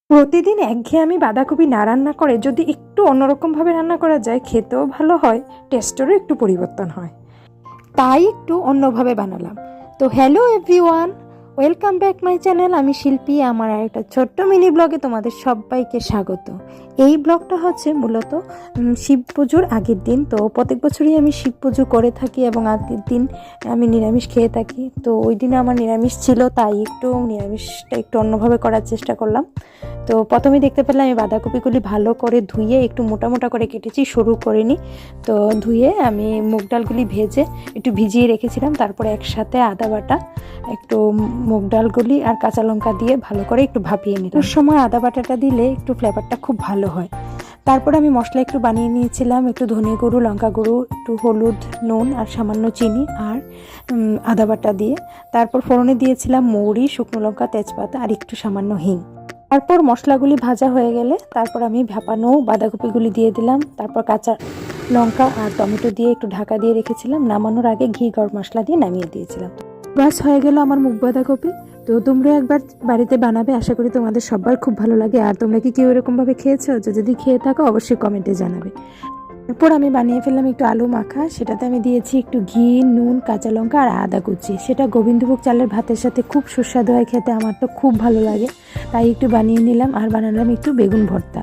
প্রতিদিন একঘেয়েমি বাঁধাকপি না রান্না করে যদি একটু অন্যরকমভাবে রান্না করা যায়, খেতেও ভালো হয়, টেস্টেরও একটু পরিবর্তন হয়। তাই একটু অন্যভাবে বানালাম। তো hello everyone, welcome back my channel. আমি শিল্পী। আমার একটা ছোট্ট মিনি ব্লগে তোমাদের সবাইকে স্বাগত। এই ব্লগটা হচ্ছে মূলত শিব পুজোর আগের দিন। তো প্রত্যেক বছরই আমি শিব পুজো করে থাকি এবং আগের দিন আমি নিরামিষ খেয়ে থাকি। তো ওই দিনে আমার নিরামিষ ছিল, তাই একটু নিরামিষটা একটু অন্যভাবে করার চেষ্টা করলাম। তো প্রথমে দেখতে পেলাম আমি বাঁধাকপিগুলি ভালো করে ধুয়ে একটু মোটা মোটা করে কেটেছি, সরু করিনি। তো ধুয়ে আমি মুগ ডালগুলি ভেজে একটু ভিজিয়ে রেখেছিলাম। তারপরে একসাথে আদা বাটা, একটু মুগ ডালগুলি আর কাঁচা লঙ্কা দিয়ে ভালো করে একটু ভাপিয়ে নিলাম। ওর সময় আদা বাটাটা দিলে একটু ফ্লেভারটা খুব ভালো হয়। তারপর আমি মশলা একটু বানিয়ে নিয়েছিলাম, একটু ধনে গুঁড়ো, লঙ্কা গুঁড়ো, একটু হলুদ, নুন আর সামান্য চিনি আর আদা বাটা দিয়ে। তারপর ফোড়নে দিয়েছিলাম মৌরি, শুকনো লঙ্কা, তেজপাতা আর একটু সামান্য হিং। তারপর মশলাগুলি ভাজা হয়ে গেলে তারপর আমি ভাপানো বাঁধাকপিগুলি দিয়ে দিলাম। তারপর কাঁচা লঙ্কা আর টমেটো দিয়ে একটু ঢাকা দিয়ে রেখেছিলাম। নামানোর আগে ঘি গরম মশলা দিয়ে নামিয়ে দিয়েছিলাম। বাস হয়ে গেল আমার মুগ বাঁধাকপি। তো তোমরা একবার বাড়িতে বানাবে, আশা করি তোমাদের সবার খুব ভালো লাগে। আর তোমরা কি কেউ এরকমভাবে খেয়েছো? যদি খেয়ে থাকো অবশ্যই কমেন্টে জানাবে। তারপর আমি বানিয়ে ফেললাম একটু আলু মাখা। সেটাতে আমি দিয়েছি একটু ঘি, নুন, কাঁচা লঙ্কা আর আদা কুচি। সেটা গোবিন্দভোগ চালের ভাতের সাথে খুব সুস্বাদু হয় খেতে, আমার তো খুব ভালো লাগে। তাই একটু বানিয়ে নিলাম আর বানালাম একটু বেগুন ভর্তা।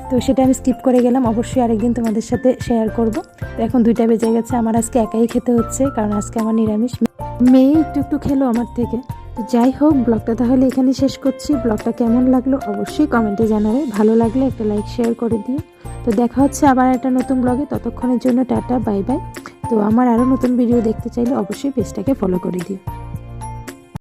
তো সেটা আমি স্কিপ করে গেলাম, অবশ্যই আরেকদিন তোমাদের সাথে শেয়ার করব। তো এখন 2টা বেজে গেছে, আমার আজকে একাই খেতে হচ্ছে কারণ আজকে আমার নিরামিষ। মেয়ে একটু একটু খেলো আমার থেকে। তো যাই হোক, ব্লগটা তাহলে এখানে শেষ করছি। ব্লগটা কেমন লাগলো অবশ্যই কমেন্টে জানাবে। ভালো লাগলে একটা লাইক শেয়ার করে দিও। তো দেখা হচ্ছে আবার একটা নতুন ব্লগে। ততক্ষণের জন্য টাটা, বাই বাই। তো আমার আরও নতুন ভিডিও দেখতে চাইলে অবশ্যই পেজটাকে ফলো করে দিও।